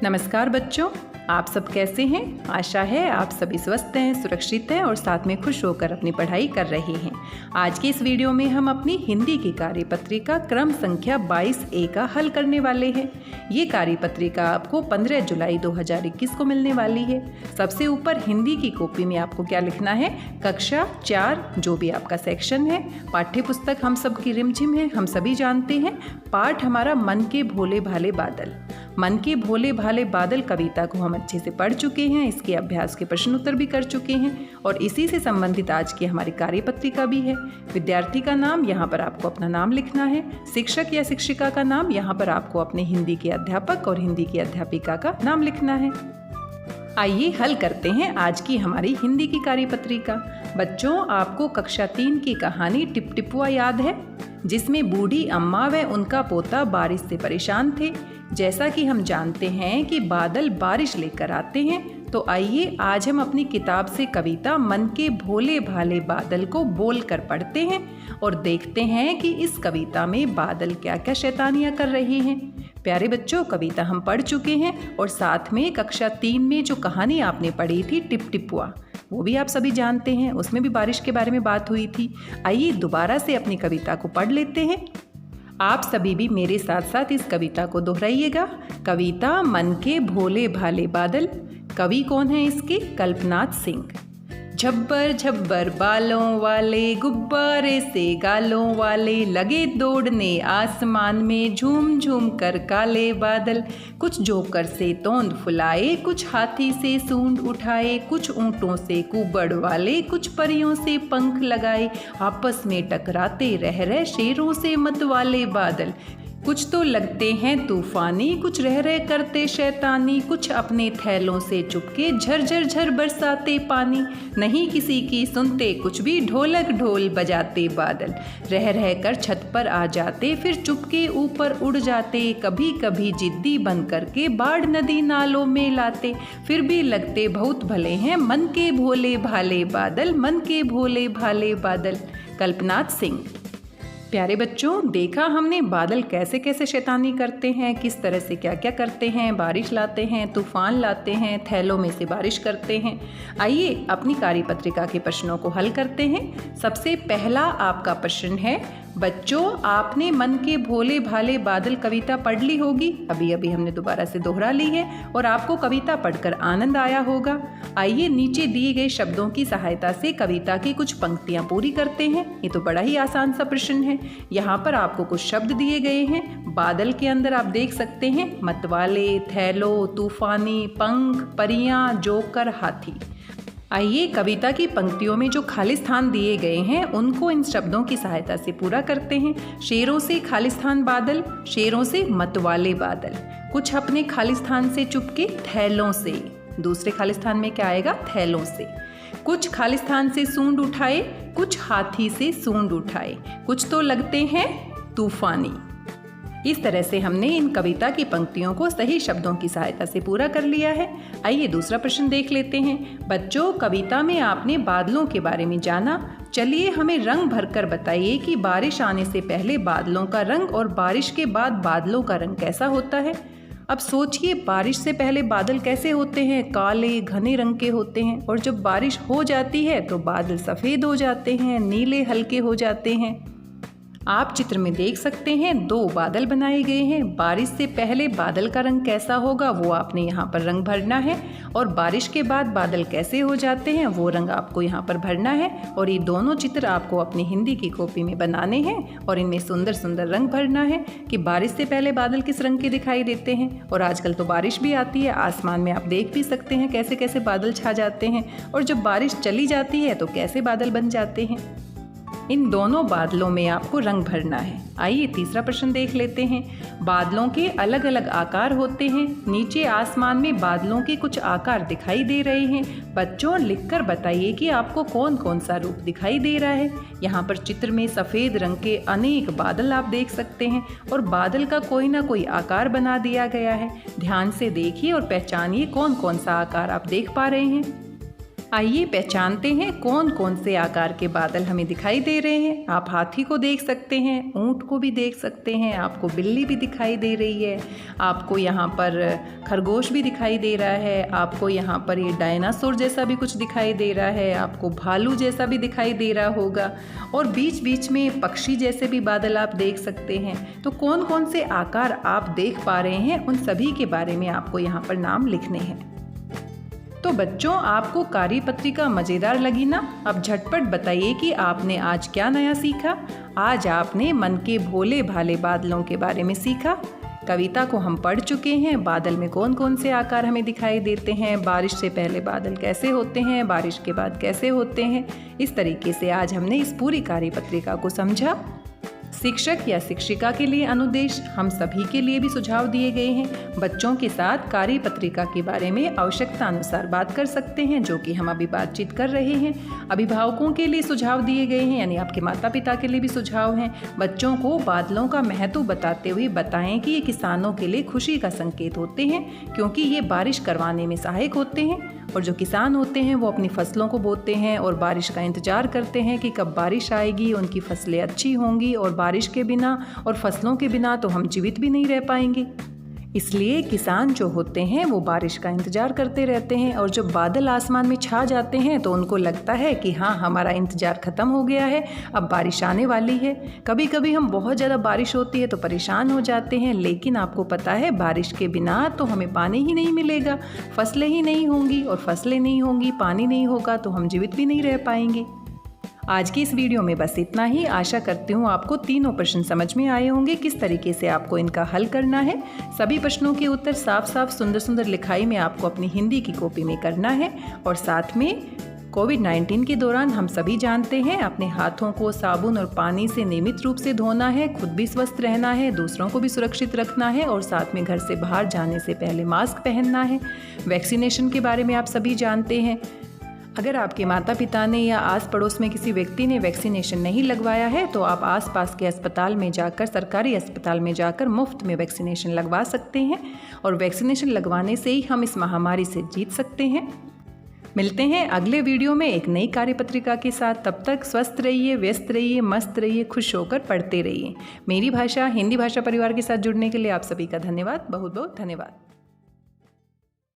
नमस्कार बच्चों, आप सब कैसे हैं? आशा है आप सभी स्वस्थ हैं, सुरक्षित हैं और साथ में खुश होकर अपनी पढ़ाई कर रहे हैं। आज की इस वीडियो में हम अपनी हिंदी की कार्यपत्रिका क्रम संख्या 22A का हल करने वाले हैं। ये कार्यपत्रिका आपको 15 जुलाई 2021 को मिलने वाली है। सबसे ऊपर हिंदी की कॉपी में आपको क्या लिखना है? कक्षा 4 जो भी आपका सेक्शन है। पाठ्य पुस्तक हम सब की रिमझिम है, हम सभी जानते हैं। पाठ हमारा मन के भोले भाले बादल। मन के भोले भाले बादल कविता को हम अच्छे से पढ़ चुके हैं, इसके अभ्यास के प्रश्न उत्तर भी कर चुके हैं और इसी से संबंधित आज की हमारी कार्यपत्रिका भी है। विद्यार्थी का नाम, यहाँ पर आपको अपना नाम लिखना है। शिक्षक या शिक्षिका का नाम, यहाँ पर आपको अपने हिंदी के अध्यापक और हिंदी की अध्यापिका का नाम लिखना है। आइए हल करते हैं आज की हमारी हिंदी की कार्यपत्रिका। बच्चों, आपको कक्षा 3 की कहानी टिप टिपुआ याद है, जिसमें बूढ़ी अम्मा व उनका पोता बारिश से परेशान थे। जैसा कि हम जानते हैं कि बादल बारिश लेकर आते हैं, तो आइए आज हम अपनी किताब से कविता मन के भोले भाले बादल को बोल कर पढ़ते हैं और देखते हैं कि इस कविता में बादल क्या क्या शैतानियाँ कर रहे हैं। प्यारे बच्चों, कविता हम पढ़ चुके हैं और साथ में कक्षा 3 में जो कहानी आपने पढ़ी थी टिप टिपुआ, वो भी आप सभी जानते हैं, उसमें भी बारिश के बारे में बात हुई थी। आइए दोबारा से अपनी कविता को पढ़ लेते हैं। आप सभी भी मेरे साथ साथ इस कविता को दोहराइएगा। कविता मन के भोले भाले बादल। कवि कौन है इसके? कल्पनाथ सिंह। झब्बर झब्बर बालों वाले, गुब्बारे से गालों वाले, लगे दौड़ने आसमान में, झूम झूम कर काले बादल। कुछ जोकर से तोंद फुलाए, कुछ हाथी से सूंड उठाए, कुछ ऊंटों से कुबड़ वाले, कुछ परियों से पंख लगाए, आपस में टकराते रह रहे शेरों से मत वाले बादल। कुछ तो लगते हैं तूफानी, कुछ रह रहे करते शैतानी, कुछ अपने थैलों से चुपके झरझर झर बरसाते पानी। नहीं किसी की सुनते कुछ भी, ढोलक ढोल बजाते बादल। रह रह कर छत पर आ जाते, फिर चुपके ऊपर उड़ जाते। कभी कभी जिद्दी बन करके बाढ़ नदी नालों में लाते। फिर भी लगते बहुत भले हैं मन के भोले भाले बादल, मन के भोले भाले बादल। कल्पनाथ सिंह। प्यारे बच्चों, देखा हमने बादल कैसे कैसे शैतानी करते हैं, किस तरह से क्या क्या करते हैं। बारिश लाते हैं, तूफान लाते हैं, थैलों में से बारिश करते हैं। आइए अपनी कार्यपत्रिका के प्रश्नों को हल करते हैं। सबसे पहला आपका प्रश्न है, बच्चों आपने मन के भोले भाले बादल कविता पढ़ ली होगी। अभी अभी हमने दोबारा से दोहरा ली है और आपको कविता पढ़कर आनंद आया होगा। आइए नीचे दिए गए शब्दों की सहायता से कविता की कुछ पंक्तियां पूरी करते हैं। ये तो बड़ा ही आसान सा प्रश्न है। यहाँ पर आपको कुछ शब्द दिए गए हैं। बादल के अंदर आप देख सकते हैं मतवाले, थैलो, तूफानी, पंख, परियां, जोकर, हाथी। आइए कविता की पंक्तियों में जो खाली स्थान दिए गए हैं उनको इन शब्दों की सहायता से पूरा करते हैं। शेरों से खाली स्थान बादल, शेरों से मतवाले बादल। कुछ अपने खाली स्थान से चुपके, थैलों से। दूसरे खाली स्थान में क्या आएगा? थैलों से। कुछ खाली स्थान से सूंड उठाए, कुछ हाथी से सूंड उठाए। कुछ तो लगते हैं तूफानी। इस तरह से हमने इन कविता की पंक्तियों को सही शब्दों की सहायता से पूरा कर लिया है। आइए दूसरा प्रश्न देख लेते हैं। बच्चों, कविता में आपने बादलों के बारे में जाना। चलिए हमें रंग भरकर बताइए कि बारिश आने से पहले बादलों का रंग और बारिश के बाद बादलों का रंग कैसा होता है। अब सोचिए, बारिश से पहले बादल कैसे होते हैं? काले घने रंग के होते हैं और जब बारिश हो जाती है तो बादल सफ़ेद हो जाते हैं, नीले हल्के हो जाते हैं। आप चित्र में देख सकते हैं 2 बादल बनाए गए हैं। बारिश से पहले बादल का रंग कैसा होगा वो आपने यहाँ पर रंग भरना है और बारिश के बाद बादल कैसे हो जाते हैं वो रंग आपको यहाँ पर भरना है। और ये दोनों चित्र आपको अपनी हिंदी की कॉपी में बनाने हैं और इनमें सुंदर सुंदर रंग भरना है कि बारिश से पहले बादल किस रंग के दिखाई देते हैं। और आजकल तो बारिश भी आती है, आसमान में आप देख भी सकते हैं कैसे कैसे बादल छा जाते हैं और जब बारिश चली जाती है तो कैसे बादल बन जाते हैं। इन दोनों बादलों में आपको रंग भरना है। आइए तीसरा प्रश्न देख लेते हैं। बादलों के अलग अलग आकार होते हैं। नीचे आसमान में बादलों के कुछ आकार दिखाई दे रहे हैं। बच्चों लिखकर बताइए कि आपको कौन कौन सा रूप दिखाई दे रहा है। यहाँ पर चित्र में सफ़ेद रंग के अनेक बादल आप देख सकते हैं और बादल का कोई ना कोई आकार बना दिया गया है। ध्यान से देखिए और पहचानिए कौन कौन सा आकार आप देख पा रहे हैं। आइए पहचानते हैं कौन कौन से आकार के बादल हमें दिखाई दे रहे हैं। आप हाथी को देख सकते हैं, ऊंट को भी देख सकते हैं, आपको बिल्ली भी दिखाई दे रही है, आपको यहाँ पर खरगोश भी दिखाई दे रहा है, आपको यहाँ पर ये डायनासोर जैसा भी कुछ दिखाई दे रहा है, आपको भालू जैसा भी दिखाई दे रहा होगा और बीच बीच में पक्षी जैसे भी बादल आप देख सकते हैं। तो कौन कौन से आकार आप देख पा रहे हैं, उन सभी के बारे में आपको यहाँ पर नाम लिखने हैं। तो बच्चों, आपको कार्यपत्रिका मज़ेदार लगी ना? अब झटपट बताइए कि आपने आज क्या नया सीखा। आज आपने मन के भोले भाले बादलों के बारे में सीखा। कविता को हम पढ़ चुके हैं। बादल में कौन कौन से आकार हमें दिखाई देते हैं, बारिश से पहले बादल कैसे होते हैं, बारिश के बाद कैसे होते हैं। इस तरीके से आज हमने इस पूरी कार्यपत्रिका को समझा। शिक्षक या शिक्षिका के लिए अनुदेश, हम सभी के लिए भी सुझाव दिए गए हैं। बच्चों के साथ कार्यपत्रिका के बारे में आवश्यकता अनुसार बात कर सकते हैं, जो कि हम अभी बातचीत कर रहे हैं। अभिभावकों के लिए सुझाव दिए गए हैं, यानी आपके माता पिता के लिए भी सुझाव हैं। बच्चों को बादलों का महत्व बताते हुए बताएं कि ये किसानों के लिए खुशी का संकेत होते हैं, क्योंकि ये बारिश करवाने में सहायक होते हैं। और जो किसान होते हैं वो अपनी फसलों को बोते हैं और बारिश का इंतजार करते हैं कि कब बारिश आएगी, उनकी फसलें अच्छी होंगी। और बारिश के बिना और फसलों के बिना तो हम जीवित भी नहीं रह पाएंगे। इसलिए किसान जो होते हैं वो बारिश का इंतजार करते रहते हैं, और जब बादल आसमान में छा जाते हैं तो उनको लगता है कि हाँ, हमारा इंतजार ख़त्म हो गया है, अब बारिश आने वाली है। कभी कभी हम बहुत ज़्यादा बारिश होती है तो परेशान हो जाते हैं, लेकिन आपको पता है बारिश के बिना तो हमें पानी ही नहीं मिलेगा, फसलें ही नहीं होंगी, और फसलें नहीं होंगी, पानी नहीं होगा तो हम जीवित भी नहीं रह पाएंगे। आज की इस वीडियो में बस इतना ही। आशा करती हूँ आपको तीनों प्रश्न समझ में आए होंगे, किस तरीके से आपको इनका हल करना है। सभी प्रश्नों के उत्तर साफ साफ सुंदर सुंदर लिखाई में आपको अपनी हिंदी की कॉपी में करना है। और साथ में कोविड-19 के दौरान हम सभी जानते हैं अपने हाथों को साबुन और पानी से नियमित रूप से धोना है, खुद भी स्वस्थ रहना है, दूसरों को भी सुरक्षित रखना है, और साथ में घर से बाहर जाने से पहले मास्क पहनना है। वैक्सीनेशन के बारे में आप सभी जानते हैं। अगर आपके माता पिता ने या आस पड़ोस में किसी व्यक्ति ने वैक्सीनेशन नहीं लगवाया है तो आप आसपास के अस्पताल में जाकर, सरकारी अस्पताल में जाकर मुफ्त में वैक्सीनेशन लगवा सकते हैं। और वैक्सीनेशन लगवाने से ही हम इस महामारी से जीत सकते हैं। मिलते हैं अगले वीडियो में एक नई कार्यपत्रिका के साथ। तब तक स्वस्थ रहिए, व्यस्त रहिए, मस्त रहिए, खुश होकर पढ़ते रहिए। मेरी भाषा हिंदी भाषा परिवार के साथ जुड़ने के लिए आप सभी का धन्यवाद, बहुत बहुत धन्यवाद।